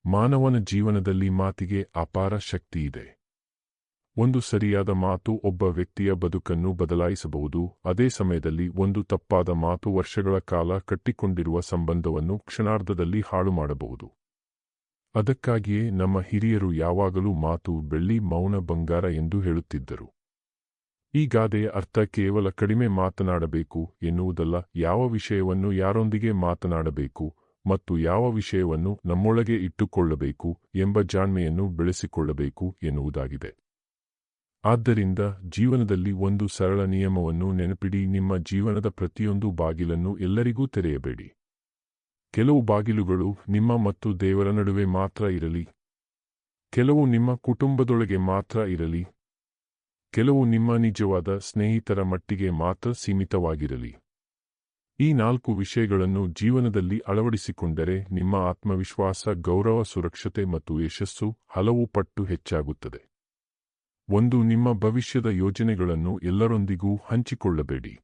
ಮಾನವನ ಜೀವನದಲ್ಲಿ ಮಾತಿಗೆ ಅಪಾರ ಶಕ್ತಿಯಿದೆ. ಒಂದು ಸರಿಯಾದ ಮಾತು ಒಬ್ಬ ವ್ಯಕ್ತಿಯ ಬದುಕನ್ನು ಬದಲಾಯಿಸಬಹುದು. ಅದೇ ಸಮಯದಲ್ಲಿ ಒಂದು ತಪ್ಪಾದ ಮಾತು ವರ್ಷಗಳ ಕಾಲ ಕಟ್ಟಿಕೊಂಡಿರುವ ಸಂಬಂಧವನ್ನು ಕ್ಷಣಾರ್ಧದಲ್ಲಿ ಹಾಳು ಮಾಡಬಹುದು. ಅದಕ್ಕಾಗಿಯೇ ನಮ್ಮ ಹಿರಿಯರು ಯಾವಾಗಲೂ ಮಾತು ಬೆಳ್ಳಿ, ಮೌನ ಬಂಗಾರ ಎಂದು ಹೇಳುತ್ತಿದ್ದರು. ಈ ಗಾದೆಯ ಅರ್ಥ ಕೇವಲ ಕಡಿಮೆ ಮಾತನಾಡಬೇಕು ಎನ್ನುವುದಲ್ಲ, ಯಾವ ವಿಷಯವನ್ನು ಯಾರೊಂದಿಗೆ ಮಾತನಾಡಬೇಕು ಮತ್ತು ಯಾವ ವಿಷಯವನ್ನು ನಮ್ಮೊಳಗೆ ಇಟ್ಟುಕೊಳ್ಳಬೇಕು ಎಂಬ ಜಾಣ್ಮೆಯನ್ನು ಬೆಳೆಸಿಕೊಳ್ಳಬೇಕು ಎನ್ನುವುದಾಗಿದೆ. ಆದ್ದರಿಂದ ಜೀವನದಲ್ಲಿ ಒಂದು ಸರಳ ನಿಯಮವನ್ನು ನೆನಪಿಡಿ: ನಿಮ್ಮ ಜೀವನದ ಪ್ರತಿಯೊಂದು ಬಾಗಿಲನ್ನು ಎಲ್ಲರಿಗೂ ತೆರೆಯಬೇಡಿ. ಕೆಲವು ಬಾಗಿಲುಗಳು ನಿಮ್ಮ ಮತ್ತು ದೇವರ ನಡುವೆ ಮಾತ್ರ ಇರಲಿ. ಕೆಲವು ನಿಮ್ಮ ಕುಟುಂಬದೊಳಗೆ ಮಾತ್ರ ಇರಲಿ. ಕೆಲವು ನಿಮ್ಮ ನಿಜವಾದ ಸ್ನೇಹಿತರ ಮಟ್ಟಿಗೆ ಮಾತ್ರ ಸೀಮಿತವಾಗಿರಲಿ. ಈ 4 ವಿಷಯಗಳನ್ನು ಜೀವನದಲ್ಲಿ ಅಳವಡಿಸಿಕೊಂಡರೆ ನಿಮ್ಮ ಆತ್ಮವಿಶ್ವಾಸ, ಗೌರವ, ಸುರಕ್ಷತೆ ಮತ್ತು ಯಶಸ್ಸು ಹಲವು ಪಟ್ಟು ಹೆಚ್ಚಾಗುತ್ತದೆ. 1. ನಿಮ್ಮ ಭವಿಷ್ಯದ ಯೋಜನೆಗಳನ್ನು ಎಲ್ಲರೊಂದಿಗೂ ಹಂಚಿಕೊಳ್ಳಬೇಡಿ.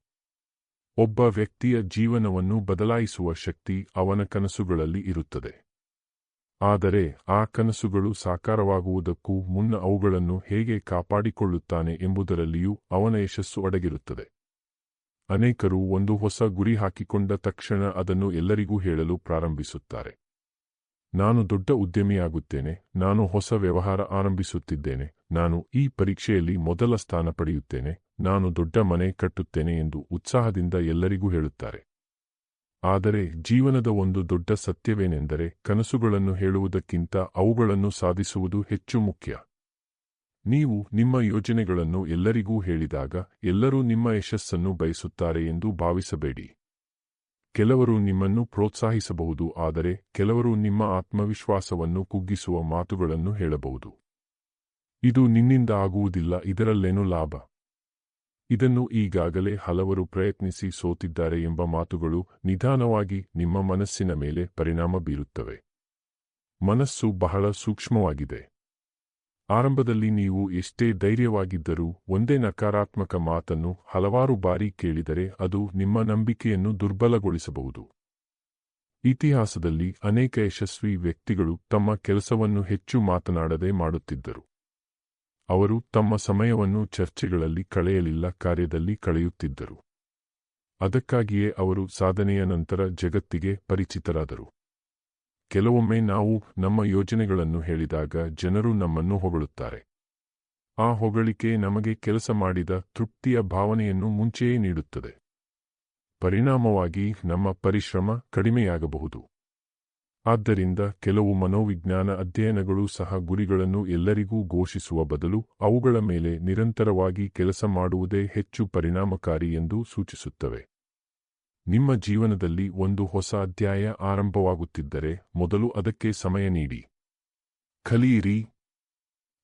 ಒಬ್ಬ ವ್ಯಕ್ತಿಯ ಜೀವನವನ್ನು ಬದಲಾಯಿಸುವ ಶಕ್ತಿ ಅವನ ಕನಸುಗಳಲ್ಲಿ ಇರುತ್ತದೆ. ಆದರೆ ಆ ಕನಸುಗಳು ಸಾಕಾರವಾಗುವುದಕ್ಕೂ ಮುನ್ನ ಅವುಗಳನ್ನು ಹೇಗೆ ಕಾಪಾಡಿಕೊಳ್ಳುತ್ತಾನೆ ಎಂಬುದರಲ್ಲಿಯೂ ಅವನ ಯಶಸ್ಸು ಅಡಗಿರುತ್ತದೆ. ಅನೇಕರು ಒಂದು ಹೊಸ ಗುರಿ ಹಾಕಿಕೊಂಡ ತಕ್ಷಣ ಅದನ್ನು ಎಲ್ಲರಿಗೂ ಹೇಳಲು ಪ್ರಾರಂಭಿಸುತ್ತಾರೆ. ನಾನು ದೊಡ್ಡ ಉದ್ಯಮಿಯಾಗುತ್ತೇನೆ, ನಾನು ಹೊಸ ವ್ಯವಹಾರ ಆರಂಭಿಸುತ್ತಿದ್ದೇನೆ, ನಾನು ಈ ಪರೀಕ್ಷೆಯಲ್ಲಿ ಮೊದಲ ಸ್ಥಾನ ಪಡೆಯುತ್ತೇನೆ, ನಾನು ದೊಡ್ಡ ಮನೆ ಕಟ್ಟುತ್ತೇನೆ ಎಂದು ಉತ್ಸಾಹದಿಂದ ಎಲ್ಲರಿಗೂ ಹೇಳುತ್ತಾರೆ. ಆದರೆ ಜೀವನದ ಒಂದು ದೊಡ್ಡ ಸತ್ಯವೇನೆಂದರೆ, ಕನಸುಗಳನ್ನು ಹೇಳುವುದಕ್ಕಿಂತ ಅವುಗಳನ್ನು ಸಾಧಿಸುವುದು ಹೆಚ್ಚು ಮುಖ್ಯ. ನೀವು ನಿಮ್ಮ ಯೋಜನೆಗಳನ್ನು ಎಲ್ಲರಿಗೂ ಹೇಳಿದಾಗ ಎಲ್ಲರೂ ನಿಮ್ಮ ಯಶಸ್ಸನ್ನು ಬಯಸುತ್ತಾರೆ ಎಂದು ಭಾವಿಸಬೇಡಿ. ಕೆಲವರು ನಿಮ್ಮನ್ನು ಪ್ರೋತ್ಸಾಹಿಸಬಹುದು, ಆದರೆ ಕೆಲವರು ನಿಮ್ಮ ಆತ್ಮವಿಶ್ವಾಸವನ್ನು ಕುಗ್ಗಿಸುವ ಮಾತುಗಳನ್ನು ಹೇಳಬಹುದು. ಇದು ನಿನ್ನಿಂದ ಆಗುವುದಿಲ್ಲ, ಇದರಲ್ಲೇನು ಲಾಭ? ಇದನ್ನು ಈಗಾಗಲೇ ಹಲವರು ಪ್ರಯತ್ನಿಸಿ ಸೋತಿದ್ದಾರೆ ಎಂಬ ಮಾತುಗಳು ನಿಧಾನವಾಗಿ ನಿಮ್ಮ ಮನಸ್ಸಿನ ಮೇಲೆ ಪರಿಣಾಮ ಬೀರುತ್ತವೆ. ಮನಸ್ಸು ಬಹಳ ಸೂಕ್ಷ್ಮವಾಗಿದೆ. ಆರಂಭದಲ್ಲಿ ನೀವು ಎಷ್ಟೇ ಧೈರ್ಯವಾಗಿದ್ದರೂ ಒಂದೇ ನಕಾರಾತ್ಮಕ ಮಾತನ್ನು ಹಲವಾರು ಬಾರಿ ಕೇಳಿದರೆ ಅದು ನಿಮ್ಮ ನಂಬಿಕೆಯನ್ನು ದುರ್ಬಲಗೊಳಿಸಬಹುದು. ಇತಿಹಾಸದಲ್ಲಿ ಅನೇಕ ಯಶಸ್ವಿ ವ್ಯಕ್ತಿಗಳು ತಮ್ಮ ಕೆಲಸವನ್ನು ಹೆಚ್ಚು ಮಾತನಾಡದೆ ಮಾಡುತ್ತಿದ್ದರು. ಅವರು ತಮ್ಮ ಸಮಯವನ್ನು ಚರ್ಚೆಗಳಲ್ಲಿ ಕಳೆಯಲಿಲ್ಲ, ಕಾರ್ಯದಲ್ಲಿ ಕಳೆಯುತ್ತಿದ್ದರು. ಅದಕ್ಕಾಗಿಯೇ ಅವರು ಸಾಧನೆಯ ನಂತರ ಜಗತ್ತಿಗೆ ಪರಿಚಿತರಾದರು. ಕೆಲವೊಮ್ಮೆ ನಾವು ನಮ್ಮ ಯೋಜನೆಗಳನ್ನು ಹೇಳಿದಾಗ ಜನರು ನಮ್ಮನ್ನು ಹೊಗಳುತ್ತಾರೆ. ಆ ಹೊಗಳಿಕೆ ನಮಗೆ ಕೆಲಸ ಮಾಡಿದ ತೃಪ್ತಿಯ ಭಾವನೆಯನ್ನು ಮುಂಚೆಯೇ ನೀಡುತ್ತದೆ. ಪರಿಣಾಮವಾಗಿ ನಮ್ಮ ಪರಿಶ್ರಮ ಕಡಿಮೆಯಾಗಬಹುದು. ಆದ್ದರಿಂದ ಕೆಲವು ಮನೋವಿಜ್ಞಾನ ಅಧ್ಯಯನಗಳು ಸಹ ಗುರಿಗಳನ್ನು ಎಲ್ಲರಿಗೂ ಘೋಷಿಸುವ ಬದಲು ಅವುಗಳ ಮೇಲೆ ನಿರಂತರವಾಗಿ ಕೆಲಸ ಮಾಡುವುದೇ ಹೆಚ್ಚು ಪರಿಣಾಮಕಾರಿ ಎಂದು ಸೂಚಿಸುತ್ತವೆ. ನಿಮ್ಮ ಜೀವನದಲ್ಲಿ ಒಂದು ಹೊಸ ಅಧ್ಯಾಯ ಆರಂಭವಾಗುತ್ತಿದ್ದರೆ ಮೊದಲು ಅದಕ್ಕೆ ಸಮಯ ನೀಡಿ. ಕಲಿಯಿರಿ,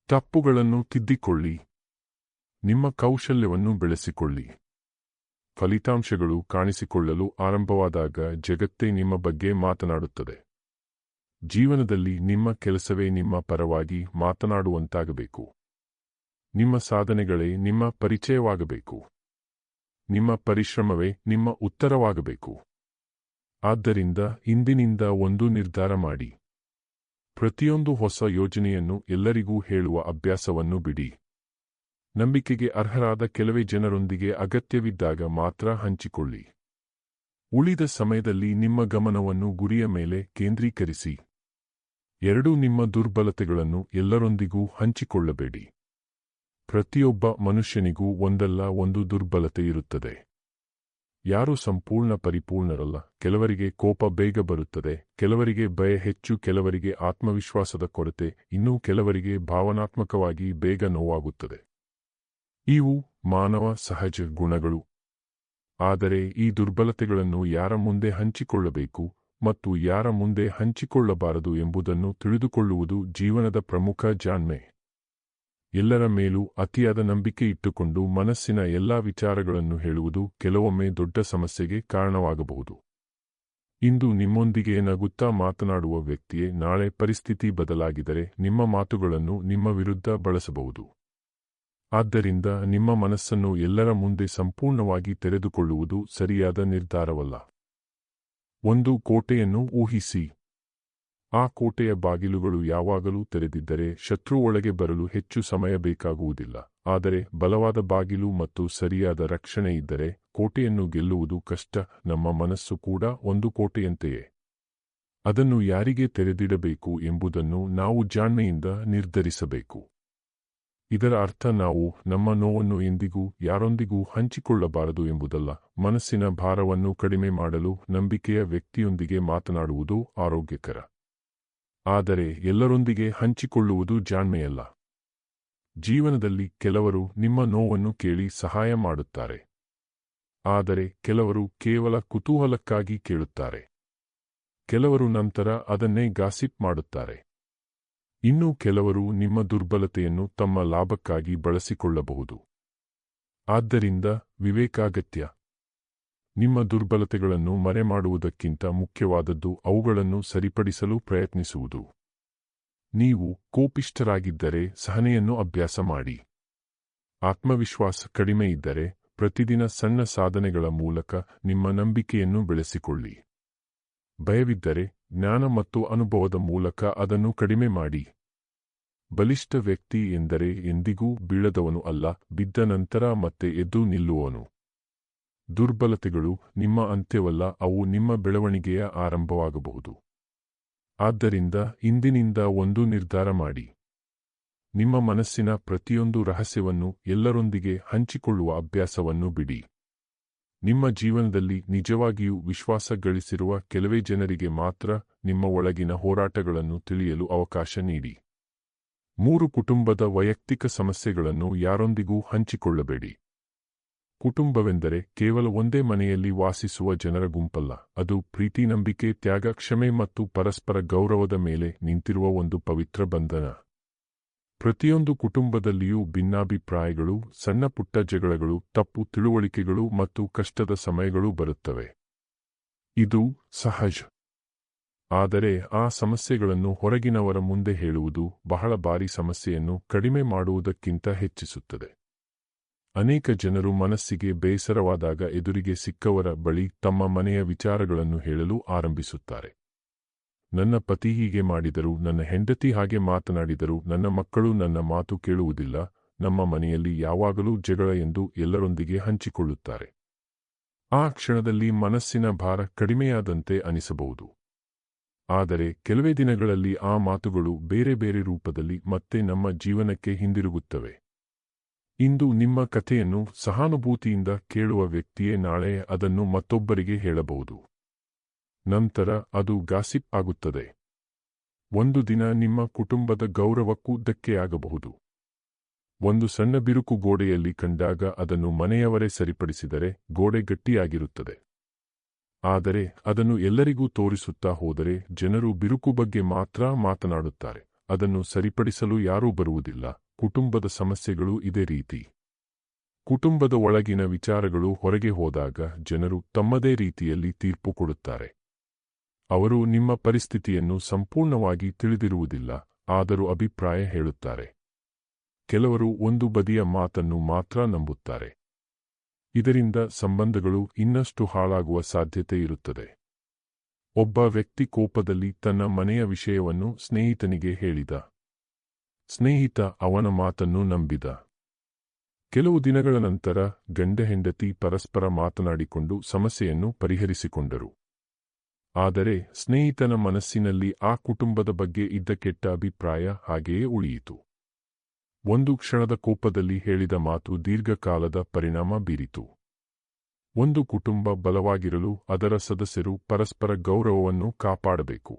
ತಪ್ಪುಗಳನ್ನು ತಿದ್ದಿಕೊಳ್ಳಿ, ನಿಮ್ಮ ಕೌಶಲ್ಯವನ್ನು ಬೆಳೆಸಿಕೊಳ್ಳಿ. ಫಲಿತಾಂಶಗಳು ಕಾಣಿಸಿಕೊಳ್ಳಲು ಆರಂಭವಾದಾಗ ಜಗತ್ತೇ ನಿಮ್ಮ ಬಗ್ಗೆ ಮಾತನಾಡುತ್ತದೆ. ಜೀವನದಲ್ಲಿ ನಿಮ್ಮ ಕೆಲಸವೇ ನಿಮ್ಮ ಪರವಾಗಿ ಮಾತನಾಡುವಂತಾಗಬೇಕು. ನಿಮ್ಮ ಸಾಧನೆಗಳೇ ನಿಮ್ಮ ಪರಿಚಯವಾಗಬೇಕು. ನಿಮ್ಮ ಪರಿಶ್ರಮವೇ ನಿಮ್ಮ ಉತ್ತರವಾಗಬೇಕು. ಆದ್ದರಿಂದ ಇಂದಿನಿಂದ ಒಂದು ನಿರ್ಧಾರ ಮಾಡಿ. ಪ್ರತಿಯೊಂದು ಹೊಸ ಯೋಜನೆಯನ್ನು ಎಲ್ಲರಿಗೂ ಹೇಳುವ ಅಭ್ಯಾಸವನ್ನು ಬಿಡಿ. ನಂಬಿಕೆಗೆ ಅರ್ಹರಾದ ಕೆಲವೇ ಜನರೊಂದಿಗೆ ಅಗತ್ಯವಿದ್ದಾಗ ಮಾತ್ರ ಹಂಚಿಕೊಳ್ಳಿ. ಉಳಿದ ಸಮಯದಲ್ಲಿ ನಿಮ್ಮ ಗಮನವನ್ನು ಗುರಿಯ ಮೇಲೆ ಕೇಂದ್ರೀಕರಿಸಿ. 2. ನಿಮ್ಮ ದುರ್ಬಲತೆಗಳನ್ನು ಎಲ್ಲರೊಂದಿಗೂ ಹಂಚಿಕೊಳ್ಳಬೇಡಿ. ಪ್ರತಿಯೊಬ್ಬ ಮನುಷ್ಯನಿಗೂ ಒಂದಲ್ಲ ಒಂದು ದುರ್ಬಲತೆ ಇರುತ್ತದೆ. ಯಾರೂ ಸಂಪೂರ್ಣ ಪರಿಪೂರ್ಣರಲ್ಲ. ಕೆಲವರಿಗೆ ಕೋಪ ಬೇಗ ಬರುತ್ತದೆ, ಕೆಲವರಿಗೆ ಭಯ ಹೆಚ್ಚು, ಕೆಲವರಿಗೆ ಆತ್ಮವಿಶ್ವಾಸದ ಕೊರತೆ, ಇನ್ನೂ ಕೆಲವರಿಗೆ ಭಾವನಾತ್ಮಕವಾಗಿ ಬೇಗ ನೋವಾಗುತ್ತದೆ. ಇವು ಮಾನವ ಸಹಜ ಗುಣಗಳು. ಆದರೆ ಈ ದುರ್ಬಲತೆಗಳನ್ನು ಯಾರ ಮುಂದೆ ಹಂಚಿಕೊಳ್ಳಬೇಕು ಮತ್ತು ಯಾರ ಮುಂದೆ ಹಂಚಿಕೊಳ್ಳಬಾರದು ಎಂಬುದನ್ನು ತಿಳಿದುಕೊಳ್ಳುವುದು ಜೀವನದ ಪ್ರಮುಖ ಜಾಣ್ಮೆ. ಎಲ್ಲರ ಮೇಲೂ ಅತಿಯಾದ ನಂಬಿಕೆ ಇಟ್ಟುಕೊಂಡು ಮನಸ್ಸಿನ ಎಲ್ಲಾ ವಿಚಾರಗಳನ್ನು ಹೇಳುವುದು ಕೆಲವೊಮ್ಮೆ ದೊಡ್ಡ ಸಮಸ್ಯೆಗೆ ಕಾರಣವಾಗಬಹುದು. ಇಂದು ನಿಮ್ಮೊಂದಿಗೆ ನಗುತ್ತಾ ಮಾತನಾಡುವ ವ್ಯಕ್ತಿಯೇ ನಾಳೆ ಪರಿಸ್ಥಿತಿ ಬದಲಾಗಿದರೆ ನಿಮ್ಮ ಮಾತುಗಳನ್ನು ನಿಮ್ಮ ವಿರುದ್ಧ ಬಳಸಬಹುದು. ಆದ್ದರಿಂದ ನಿಮ್ಮ ಮನಸ್ಸನ್ನು ಎಲ್ಲರ ಮುಂದೆ ಸಂಪೂರ್ಣವಾಗಿ ತೆರೆದುಕೊಳ್ಳುವುದು ಸರಿಯಾದ ನಿರ್ಧಾರವಲ್ಲ. ಒಂದು ಕೋಟೆಯನ್ನು ಊಹಿಸಿ. ಆ ಕೋಟೆಯ ಬಾಗಿಲುಗಳು ಯಾವಾಗಲೂ ತೆರೆದಿದ್ದರೆ ಶತ್ರು ಒಳಗೆ ಬರಲು ಹೆಚ್ಚು ಸಮಯ ಬೇಕಾಗುವುದಿಲ್ಲ. ಆದರೆ ಬಲವಾದ ಬಾಗಿಲು ಮತ್ತು ಸರಿಯಾದ ರಕ್ಷಣೆ ಇದ್ದರೆ ಕೋಟೆಯನ್ನು ಗೆಲ್ಲುವುದು ಕಷ್ಟ. ನಮ್ಮ ಮನಸ್ಸು ಕೂಡ ಒಂದು ಕೋಟೆಯಂತೆಯೇ. ಅದನ್ನು ಯಾರಿಗೆ ತೆರೆದಿಡಬೇಕು ಎಂಬುದನ್ನು ನಾವು ಜಾಣ್ಮೆಯಿಂದ ನಿರ್ಧರಿಸಬೇಕು. ಇದರ ಅರ್ಥ ನಾವು ನಮ್ಮ ನೋವನ್ನು ಎಂದಿಗೂ ಯಾರೊಂದಿಗೂ ಹಂಚಿಕೊಳ್ಳಬಾರದು ಎಂಬುದಲ್ಲ. ಮನಸ್ಸಿನ ಭಾರವನ್ನು ಕಡಿಮೆ ಮಾಡಲು ನಂಬಿಕೆಯ ವ್ಯಕ್ತಿಯೊಂದಿಗೆ ಮಾತನಾಡುವುದು ಆರೋಗ್ಯಕರ. ಆದರೆ ಎಲ್ಲರೊಂದಿಗೆ ಹಂಚಿಕೊಳ್ಳುವುದು ಜಾಣ್ಮೆಯಲ್ಲ. ಜೀವನದಲ್ಲಿ ಕೆಲವರು ನಿಮ್ಮ ನೋವನ್ನು ಕೇಳಿ ಸಹಾಯ ಮಾಡುತ್ತಾರೆ. ಆದರೆ ಕೆಲವರು ಕೇವಲ ಕುತೂಹಲಕ್ಕಾಗಿ ಕೇಳುತ್ತಾರೆ. ಕೆಲವರು ನಂತರ ಅದನ್ನೇ ಗಾಸಿಪ್ ಮಾಡುತ್ತಾರೆ. ಇನ್ನು ಕೆಲವರು ನಿಮ್ಮ ದುರ್ಬಲತೆಯನ್ನು ತಮ್ಮ ಲಾಭಕ್ಕಾಗಿ ಬಳಸಿಕೊಳ್ಳಬಹುದು. ಆದ್ದರಿಂದ ವಿವೇಕಾಗತ್ಯ. ನಿಮ್ಮ ದುರ್ಬಲತೆಗಳನ್ನು ಮರೆಮಾಡುವುದಕ್ಕಿಂತ ಮುಖ್ಯವಾದದ್ದು ಅವುಗಳನ್ನು ಸರಿಪಡಿಸಲು ಪ್ರಯತ್ನಿಸುವುದು. ನೀವು ಕೋಪಿಷ್ಠರಾಗಿದ್ದರೆ ಸಹನೆಯನ್ನು ಅಭ್ಯಾಸ ಮಾಡಿ. ಆತ್ಮವಿಶ್ವಾಸ ಕಡಿಮೆ ಇದ್ದರೆ ಪ್ರತಿದಿನ ಸಣ್ಣ ಸಾಧನೆಗಳ ಮೂಲಕ ನಿಮ್ಮ ನಂಬಿಕೆಯನ್ನು ಬೆಳೆಸಿಕೊಳ್ಳಿ. ಭಯವಿದ್ದರೆ ಜ್ಞಾನ ಮತ್ತು ಅನುಭವದ ಮೂಲಕ ಅದನ್ನು ಕಡಿಮೆ ಮಾಡಿ. ಬಲಿಷ್ಠ ವ್ಯಕ್ತಿ ಎಂದರೆ ಎಂದಿಗೂ ಬೀಳದವನು ಅಲ್ಲ, ಬಿದ್ದ ನಂತರ ಮತ್ತೆ ಎದ್ದು ನಿಲ್ಲುವವನು. ದುರ್ಬಲತೆಗಳು ನಿಮ್ಮ ಅಂತ್ಯವಲ್ಲ, ಅವು ನಿಮ್ಮ ಬೆಳವಣಿಗೆಯ ಆರಂಭವಾಗಬಹುದು. ಆದ್ದರಿಂದ ಇಂದಿನಿಂದ ಒಂದು ನಿರ್ಧಾರ ಮಾಡಿ. ನಿಮ್ಮ ಮನಸ್ಸಿನ ಪ್ರತಿಯೊಂದು ರಹಸ್ಯವನ್ನು ಎಲ್ಲರೊಂದಿಗೆ ಹಂಚಿಕೊಳ್ಳುವ ಅಭ್ಯಾಸವನ್ನು ಬಿಡಿ. ನಿಮ್ಮ ಜೀವನದಲ್ಲಿ ನಿಜವಾಗಿಯೂ ವಿಶ್ವಾಸ ಗಳಿಸಿರುವ ಕೆಲವೇ ಜನರಿಗೆ ಮಾತ್ರ ನಿಮ್ಮ ಒಳಗಿನ ಹೋರಾಟಗಳನ್ನು ತಿಳಿಯಲು ಅವಕಾಶ ನೀಡಿ. 3 ಕುಟುಂಬದ ವೈಯಕ್ತಿಕ ಸಮಸ್ಯೆಗಳನ್ನು ಯಾರೊಂದಿಗೂ ಹಂಚಿಕೊಳ್ಳಬೇಡಿ. ಕುಟುಂಬವೆಂದರೆ ಕೇವಲ ಒಂದೇ ಮನೆಯಲ್ಲಿ ವಾಸಿಸುವ ಜನರ ಗುಂಪಲ್ಲ. ಅದು ಪ್ರೀತಿ, ನಂಬಿಕೆ, ತ್ಯಾಗ, ಕ್ಷಮೆ ಮತ್ತು ಪರಸ್ಪರ ಗೌರವದ ಮೇಲೆ ನಿಂತಿರುವ ಒಂದು ಪವಿತ್ರ ಬಂಧನ. ಪ್ರತಿಯೊಂದು ಕುಟುಂಬದಲ್ಲಿಯೂ ಭಿನ್ನಾಭಿಪ್ರಾಯಗಳು, ಸಣ್ಣಪುಟ್ಟ ಜಗಳಗಳು, ತಪ್ಪು ತಿಳುವಳಿಕೆಗಳು ಮತ್ತು ಕಷ್ಟದ ಸಮಯಗಳು ಬರುತ್ತವೆ. ಇದು ಸಹಜ. ಆದರೆ ಆ ಸಮಸ್ಯೆಗಳನ್ನು ಹೊರಗಿನವರ ಮುಂದೆ ಹೇಳುವುದು ಬಹಳ ಬಾರಿ ಸಮಸ್ಯೆಯನ್ನು ಕಡಿಮೆ ಮಾಡುವುದಕ್ಕಿಂತ ಹೆಚ್ಚಿಸುತ್ತದೆ. ಅನೇಕ ಜನರು ಮನಸ್ಸಿಗೆ ಬೇಸರವಾದಾಗ ಎದುರಿಗೆ ಸಿಕ್ಕವರ ಬಳಿ ತಮ್ಮ ಮನೆಯ ವಿಚಾರಗಳನ್ನು ಹೇಳಲು ಆರಂಭಿಸುತ್ತಾರೆ. ನನ್ನ ಪತಿ ಹೀಗೆ ಮಾಡಿದರು, ನನ್ನ ಹೆಂಡತಿ ಹಾಗೆ ಮಾತನಾಡಿದರು, ನನ್ನ ಮಕ್ಕಳು ನನ್ನ ಮಾತು ಕೇಳುವುದಿಲ್ಲ, ನಮ್ಮ ಮನೆಯಲ್ಲಿ ಯಾವಾಗಲೂ ಜಗಳ ಎಂದು ಎಲ್ಲರೊಂದಿಗೆ ಹಂಚಿಕೊಳ್ಳುತ್ತಾರೆ. ಆ ಕ್ಷಣದಲ್ಲಿ ಮನಸ್ಸಿನ ಭಾರ ಕಡಿಮೆಯಾದಂತೆ ಅನಿಸಬಹುದು. ಆದರೆ ಕೆಲವೇ ದಿನಗಳಲ್ಲಿ ಆ ಮಾತುಗಳು ಬೇರೆ ಬೇರೆ ರೂಪದಲ್ಲಿ ಮತ್ತೆ ನಮ್ಮ ಜೀವನಕ್ಕೆ ಹಿಂದಿರುಗುತ್ತವೆ. ಇಂದು ನಿಮ್ಮ ಕಥೆಯನ್ನು ಸಹಾನುಭೂತಿಯಿಂದ ಕೇಳುವ ವ್ಯಕ್ತಿಯೇ ನಾಳೆ ಅದನ್ನು ಮತ್ತೊಬ್ಬರಿಗೆ ಹೇಳಬಹುದು. ನಂತರ ಅದು ಗಾಸಿಪ್ ಆಗುತ್ತದೆ. ಒಂದು ದಿನ ನಿಮ್ಮ ಕುಟುಂಬದ ಗೌರವಕ್ಕೂ ಧಕ್ಕೆಯಾಗಬಹುದು. ಒಂದು ಸಣ್ಣ ಬಿರುಕು ಗೋಡೆಯಲ್ಲಿ ಕಂಡಾಗ ಅದನ್ನು ಮನೆಯವರೇ ಸರಿಪಡಿಸಿದರೆ ಗೋಡೆ ಗಟ್ಟಿಯಾಗಿರುತ್ತದೆ. ಆದರೆ ಅದನ್ನು ಎಲ್ಲರಿಗೂ ತೋರಿಸುತ್ತಾ ಹೋದರೆ ಜನರು ಬಿರುಕು ಬಗ್ಗೆ ಮಾತ್ರ ಮಾತನಾಡುತ್ತಾರೆ. ಅದನ್ನು ಸರಿಪಡಿಸಲು ಯಾರೂ ಬರುವುದಿಲ್ಲ. ಕುಟುಂಬದ ಸಮಸ್ಯೆಗಳು ಇದೇ ರೀತಿ. ಕುಟುಂಬದ ಒಳಗಿನ ವಿಚಾರಗಳು ಹೊರಗೆ ಹೋದಾಗ ಜನರು ತಮ್ಮದೇ ರೀತಿಯಲ್ಲಿ ತೀರ್ಪು ಕೊಡುತ್ತಾರೆ. ಅವರು ನಿಮ್ಮ ಪರಿಸ್ಥಿತಿಯನ್ನು ಸಂಪೂರ್ಣವಾಗಿ ತಿಳಿದಿರುವುದಿಲ್ಲ, ಆದರೂ ಅಭಿಪ್ರಾಯ ಹೇಳುತ್ತಾರೆ. ಕೆಲವರು ಒಂದು ಬದಿಯ ಮಾತನ್ನು ಮಾತ್ರ ನಂಬುತ್ತಾರೆ. ಇದರಿಂದ ಸಂಬಂಧಗಳು ಇನ್ನಷ್ಟು ಹಾಳಾಗುವ ಸಾಧ್ಯತೆ ಇರುತ್ತದೆ. ಒಬ್ಬ ವ್ಯಕ್ತಿ ಕೋಪದಲ್ಲಿ ತನ್ನ ಮನೆಯ ವಿಷಯವನ್ನು ಸ್ನೇಹಿತನಿಗೆ ಹೇಳಿದ. ಸ್ನೇಹಿತ ಅವನ ಮಾತನ್ನು ನಂಬಿದ. ಕೆಲವು ದಿನಗಳ ನಂತರ ಗಂಡ ಹೆಂಡತಿ ಪರಸ್ಪರ ಮಾತನಾಡಿಕೊಂಡು ಸಮಸ್ಯೆಯನ್ನು ಪರಿಹರಿಸಿಕೊಂಡರು. ಆದರೆ ಸ್ನೇಹಿತನ ಮನಸ್ಸಿನಲ್ಲಿ ಆ ಕುಟುಂಬದ ಬಗ್ಗೆ ಇದ್ದ ಕೆಟ್ಟ ಅಭಿಪ್ರಾಯ ಹಾಗೆಯೇ ಉಳಿಯಿತು. ಒಂದು ಕ್ಷಣದ ಕೋಪದಲ್ಲಿ ಹೇಳಿದ ಮಾತು ದೀರ್ಘಕಾಲದ ಪರಿಣಾಮ ಬೀರಿತು. ಒಂದು ಕುಟುಂಬ ಬಲವಾಗಿರಲು ಅದರ ಸದಸ್ಯರು ಪರಸ್ಪರ ಗೌರವವನ್ನು ಕಾಪಾಡಬೇಕು.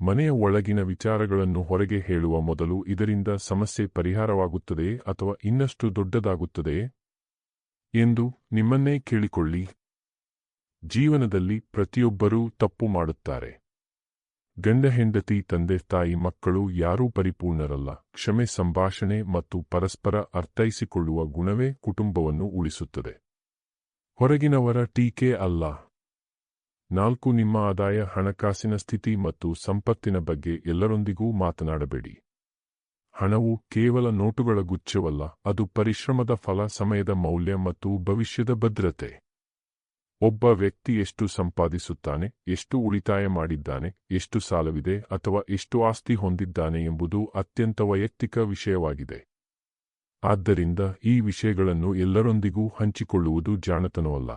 ಮನೆಯ ಒಳಗಿನ ವಿಚಾರಗಳನ್ನು ಹೊರಗೆ ಹೇಳುವ ಮೊದಲು ಇದರಿಂದ ಸಮಸ್ಯೆ ಪರಿಹಾರವಾಗುತ್ತದೆಯೇ ಅಥವಾ ಇನ್ನಷ್ಟು ದೊಡ್ಡದಾಗುತ್ತದೆಯೇ ಎಂದು ನಿಮ್ಮನ್ನೇ ಕೇಳಿಕೊಳ್ಳಿ. ಜೀವನದಲ್ಲಿ ಪ್ರತಿಯೊಬ್ಬರೂ ತಪ್ಪು ಮಾಡುತ್ತಾರೆ. ಗಂಡ ಹೆಂಡತಿ, ತಂದೆ ತಾಯಿ, ಮಕ್ಕಳು ಯಾರೂ ಪರಿಪೂರ್ಣರಲ್ಲ. ಕ್ಷಮೆ, ಸಂಭಾಷಣೆ ಮತ್ತು ಪರಸ್ಪರ ಅರ್ಥೈಸಿಕೊಳ್ಳುವ ಗುಣವೇ ಕುಟುಂಬವನ್ನು ಉಳಿಸುತ್ತದೆ, ಹೊರಗಿನವರ ಟೀಕೆ ಅಲ್ಲ. 4 ನಿಮ್ಮ ಆದಾಯ, ಹಣಕಾಸಿನ ಸ್ಥಿತಿ ಮತ್ತು ಸಂಪತ್ತಿನ ಬಗ್ಗೆ ಎಲ್ಲರೊಂದಿಗೂ ಮಾತನಾಡಬೇಡಿ. ಹಣವು ಕೇವಲ ನೋಟುಗಳ ಗುಚ್ಛವಲ್ಲ, ಅದು ಪರಿಶ್ರಮದ ಫಲ, ಸಮಯದ ಮೌಲ್ಯ ಮತ್ತು ಭವಿಷ್ಯದ ಭದ್ರತೆ. ಒಬ್ಬ ವ್ಯಕ್ತಿ ಎಷ್ಟು ಸಂಪಾದಿಸುತ್ತಾನೆ, ಎಷ್ಟು ಉಳಿತಾಯ ಮಾಡಿದ್ದಾನೆ, ಎಷ್ಟು ಸಾಲವಿದೆ ಅಥವಾ ಎಷ್ಟು ಆಸ್ತಿ ಹೊಂದಿದ್ದಾನೆ ಎಂಬುದು ಅತ್ಯಂತ ವೈಯಕ್ತಿಕ ವಿಷಯವಾಗಿದೆ. ಆದ್ದರಿಂದ ಈ ವಿಷಯಗಳನ್ನು ಎಲ್ಲರೊಂದಿಗೂ ಹಂಚಿಕೊಳ್ಳುವುದು ಜಾಣತನವಲ್ಲ.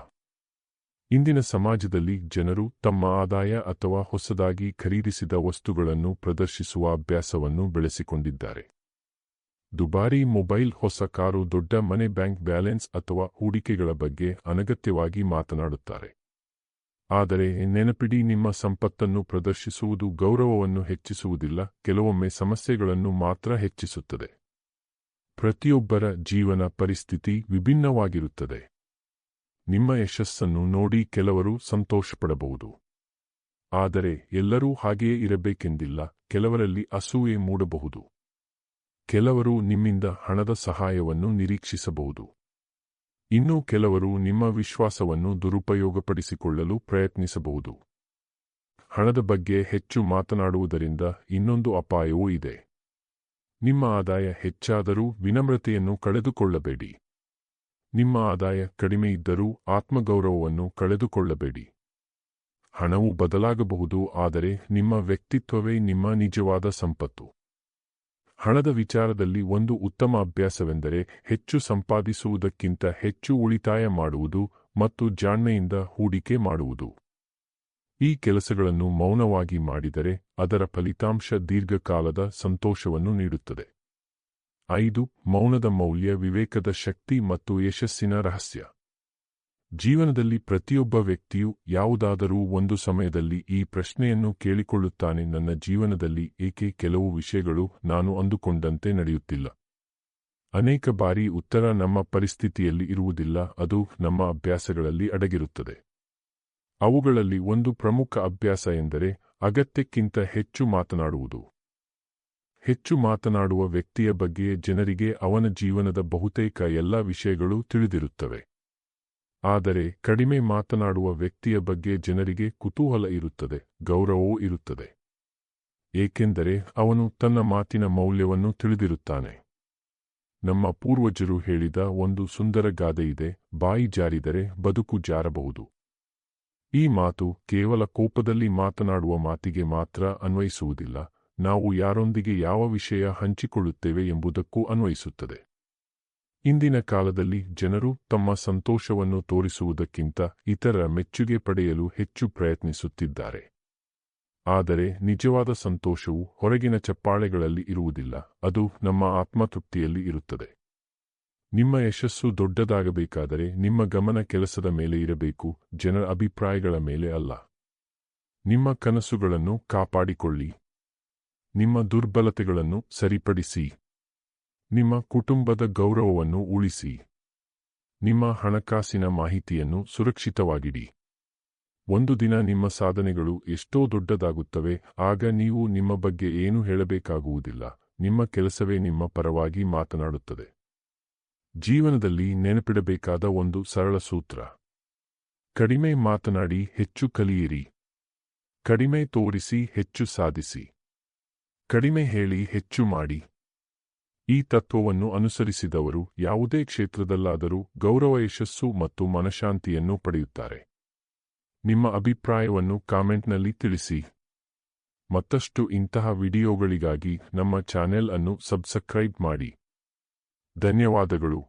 ಇಂದಿನ ಸಮಾಜದಲ್ಲಿ ಜನರು ತಮ್ಮ ಆದಾಯ ಅಥವಾ ಹೊಸದಾಗಿ ಖರೀದಿಸಿದ ವಸ್ತುಗಳನ್ನು ಪ್ರದರ್ಶಿಸುವ ಅಭ್ಯಾಸವನ್ನು ಬೆಳೆಸಿಕೊಂಡಿದ್ದಾರೆ. ದುಬಾರಿ ಮೊಬೈಲ್, ಹೊಸ ಕಾರು, ದೊಡ್ಡ ಮನೆ, ಬ್ಯಾಂಕ್ ಬ್ಯಾಲೆನ್ಸ್ ಅಥವಾ ಹೂಡಿಕೆಗಳ ಬಗ್ಗೆ ಅನಗತ್ಯವಾಗಿ ಮಾತನಾಡುತ್ತಾರೆ. ಆದರೆ ನೆನಪಿಡಿ, ನಿಮ್ಮ ಸಂಪತ್ತನ್ನು ಪ್ರದರ್ಶಿಸುವುದು ಗೌರವವನ್ನು ಹೆಚ್ಚಿಸುವುದಿಲ್ಲ, ಕೆಲವೊಮ್ಮೆ ಸಮಸ್ಯೆಗಳನ್ನು ಮಾತ್ರ ಹೆಚ್ಚಿಸುತ್ತದೆ. ಪ್ರತಿಯೊಬ್ಬರ ಜೀವನ ಪರಿಸ್ಥಿತಿ ವಿಭಿನ್ನವಾಗಿರುತ್ತದೆ. ನಿಮ್ಮ ಯಶಸ್ಸನ್ನು ನೋಡಿ ಕೆಲವರು ಸಂತೋಷಪಡಬಹುದು. ಆದರೆ ಎಲ್ಲರೂ ಹಾಗೆಯೇ ಇರಬೇಕೆಂದಿಲ್ಲ. ಕೆಲವರಲ್ಲಿ ಅಸೂಯೆ ಮೂಡಬಹುದು. ಕೆಲವರು ನಿಮ್ಮಿಂದ ಹಣದ ಸಹಾಯವನ್ನು ನಿರೀಕ್ಷಿಸಬಹುದು. ಇನ್ನೂ ಕೆಲವರು ನಿಮ್ಮ ವಿಶ್ವಾಸವನ್ನು ದುರುಪಯೋಗಪಡಿಸಿಕೊಳ್ಳಲು ಪ್ರಯತ್ನಿಸಬಹುದು. ಹಣದ ಬಗ್ಗೆ ಹೆಚ್ಚು ಮಾತನಾಡುವುದರಿಂದ ಇನ್ನೊಂದು ಅಪಾಯವೂ ಇದೆ. ನಿಮ್ಮ ಆದಾಯ ಹೆಚ್ಚಾದರೂ ವಿನಮ್ರತೆಯನ್ನು ಕಳೆದುಕೊಳ್ಳಬೇಡಿ. ನಿಮ್ಮ ಆದಾಯ ಕಡಿಮೆಯಿದ್ದರೂ ಆತ್ಮಗೌರವವನ್ನು ಕಳೆದುಕೊಳ್ಳಬೇಡಿ. ಹಣವು ಬದಲಾಗಬಹುದು, ಆದರೆ ನಿಮ್ಮ ವ್ಯಕ್ತಿತ್ವವೇ ನಿಮ್ಮ ನಿಜವಾದ ಸಂಪತ್ತು. ಹಣದ ವಿಚಾರದಲ್ಲಿ ಒಂದು ಉತ್ತಮ ಅಭ್ಯಾಸವೆಂದರೆ ಹೆಚ್ಚು ಸಂಪಾದಿಸುವುದಕ್ಕಿಂತ ಹೆಚ್ಚು ಉಳಿತಾಯ ಮಾಡುವುದು ಮತ್ತು ಜಾಣ್ಮೆಯಿಂದ ಹೂಡಿಕೆ ಮಾಡುವುದು. ಈ ಕೆಲಸಗಳನ್ನು ಮೌನವಾಗಿ ಮಾಡಿದರೆ ಅದರ ಫಲಿತಾಂಶ ದೀರ್ಘಕಾಲದ ಸಂತೋಷವನ್ನು ನೀಡುತ್ತದೆ. 5. ಮೌನದ ಮೌಲ್ಯ, ವಿವೇಕದ ಶಕ್ತಿ ಮತ್ತು ಯಶಸ್ಸಿನ ರಹಸ್ಯ. ಜೀವನದಲ್ಲಿ ಪ್ರತಿಯೊಬ್ಬ ವ್ಯಕ್ತಿಯು ಯಾವುದಾದರೂ ಒಂದು ಸಮಯದಲ್ಲಿ ಈ ಪ್ರಶ್ನೆಯನ್ನು ಕೇಳಿಕೊಳ್ಳುತ್ತಾನೆ: ನನ್ನ ಜೀವನದಲ್ಲಿ ಏಕೆ ಕೆಲವು ವಿಷಯಗಳು ನಾನು ಅಂದುಕೊಂಡಂತೆ ನಡೆಯುತ್ತಿಲ್ಲ? ಅನೇಕ ಬಾರಿ ಉತ್ತರ ನಮ್ಮ ಪರಿಸ್ಥಿತಿಯಲ್ಲಿ ಇರುವುದಿಲ್ಲ, ಅದು ನಮ್ಮ ಅಭ್ಯಾಸಗಳಲ್ಲಿ ಅಡಗಿರುತ್ತದೆ. ಅವುಗಳಲ್ಲಿ ಒಂದು ಪ್ರಮುಖ ಅಭ್ಯಾಸ ಎಂದರೆ ಅಗತ್ಯಕ್ಕಿಂತ ಹೆಚ್ಚು ಮಾತನಾಡುವುದು. ಹೆಚ್ಚು ಮಾತನಾಡುವ ವ್ಯಕ್ತಿಯ ಬಗ್ಗೆ ಜನರಿಗೆ ಅವನ ಜೀವನದ ಬಹುತೇಕ ಎಲ್ಲ ವಿಷಯಗಳು ತಿಳಿದಿರುತ್ತವೆ. ಆದರೆ ಕಡಿಮೆ ಮಾತನಾಡುವ ವ್ಯಕ್ತಿಯ ಬಗ್ಗೆ ಜನರಿಗೆ ಕುತೂಹಲ ಇರುತ್ತದೆ, ಗೌರವವೂ ಇರುತ್ತದೆ. ಏಕೆಂದರೆ ಅವನು ತನ್ನ ಮಾತಿನ ಮೌಲ್ಯವನ್ನು ತಿಳಿದಿರುತ್ತಾನೆ. ನಮ್ಮ ಪೂರ್ವಜರು ಹೇಳಿದ ಒಂದು ಸುಂದರ ಗಾದೆಯಿದೆ: ಬಾಯಿ ಜಾರಿದರೆ ಬದುಕು ಜಾರಬಹುದು. ಈ ಮಾತು ಕೇವಲ ಕೋಪದಲ್ಲಿ ಮಾತನಾಡುವ ಮಾತಿಗೆ ಮಾತ್ರ ಅನ್ವಯಿಸುವುದಿಲ್ಲ, ನಾವು ಯಾರೊಂದಿಗೆ ಯಾವ ವಿಷಯ ಹಂಚಿಕೊಳ್ಳುತ್ತೇವೆ ಎಂಬುದಕ್ಕೂ ಅನ್ವಯಿಸುತ್ತದೆ. ಇಂದಿನ ಕಾಲದಲ್ಲಿ ಜನರು ತಮ್ಮ ಸಂತೋಷವನ್ನು ತೋರಿಸುವುದಕ್ಕಿಂತ ಇತರರ ಮೆಚ್ಚುಗೆ ಪಡೆಯಲು ಹೆಚ್ಚು ಪ್ರಯತ್ನಿಸುತ್ತಿದ್ದಾರೆ. ಆದರೆ ನಿಜವಾದ ಸಂತೋಷವು ಹೊರಗಿನ ಚಪ್ಪಾಳೆಗಳಲ್ಲಿ ಇರುವುದಿಲ್ಲ, ಅದು ನಮ್ಮ ಆತ್ಮತೃಪ್ತಿಯಲ್ಲಿ ಇರುತ್ತದೆ. ನಿಮ್ಮ ಯಶಸ್ಸು ದೊಡ್ಡದಾಗಬೇಕಾದರೆ ನಿಮ್ಮ ಗಮನ ಕೆಲಸದ ಮೇಲೆ ಇರಬೇಕು, ಜನರ ಅಭಿಪ್ರಾಯಗಳ ಮೇಲೆ ಅಲ್ಲ. ನಿಮ್ಮ ಕನಸುಗಳನ್ನು ಕಾಪಾಡಿಕೊಳ್ಳಿ. ನಿಮ್ಮ ದುರ್ಬಲತೆಗಳನ್ನು ಸರಿಪಡಿಸಿ. ನಿಮ್ಮ ಕುಟುಂಬದ ಗೌರವವನ್ನು ಉಳಿಸಿ. ನಿಮ್ಮ ಹಣಕಾಸಿನ ಮಾಹಿತಿಯನ್ನು ಸುರಕ್ಷಿತವಾಗಿಡಿ. ಒಂದು ದಿನ ನಿಮ್ಮ ಸಾಧನೆಗಳು ಎಷ್ಟೋ ದೊಡ್ಡದಾಗುತ್ತವೆ, ಆಗ ನೀವು ನಿಮ್ಮ ಬಗ್ಗೆ ಏನೂ ಹೇಳಬೇಕಾಗುವುದಿಲ್ಲ, ನಿಮ್ಮ ಕೆಲಸವೇ ನಿಮ್ಮ ಪರವಾಗಿ ಮಾತನಾಡುತ್ತದೆ. ಜೀವನದಲ್ಲಿ ನೆನಪಿಡಬೇಕಾದ ಒಂದು ಸರಳ ಸೂತ್ರ: ಕಡಿಮೆ ಮಾತನಾಡಿ, ಹೆಚ್ಚು ಕಲಿಯಿರಿ. ಕಡಿಮೆ ತೋರಿಸಿ, ಹೆಚ್ಚು ಸಾಧಿಸಿ. ಕಡಿಮೆ ಹೇಳಿ, ಹೆಚ್ಚು ಮಾಡಿ. ಈ ತತ್ವವನ್ನು ಅನುಸರಿಸಿದವರು ಯಾವುದೇ ಕ್ಷೇತ್ರದಲ್ಲಾದರೂ ಗೌರವ, ಯಶಸ್ಸು ಮತ್ತು ಮನಃಶಾಂತಿಯನ್ನು ಪಡೆಯುತ್ತಾರೆ. ನಿಮ್ಮ ಅಭಿಪ್ರಾಯವನ್ನು ಕಾಮೆಂಟ್ನಲ್ಲಿ ತಿಳಿಸಿ. ಮತ್ತಷ್ಟು ಇಂತಹ ವಿಡಿಯೋಗಳಿಗಾಗಿ ನಮ್ಮ ಚಾನೆಲ್ ಅನ್ನು ಸಬ್ಸ್ಕ್ರೈಬ್ ಮಾಡಿ. ಧನ್ಯವಾದಗಳು.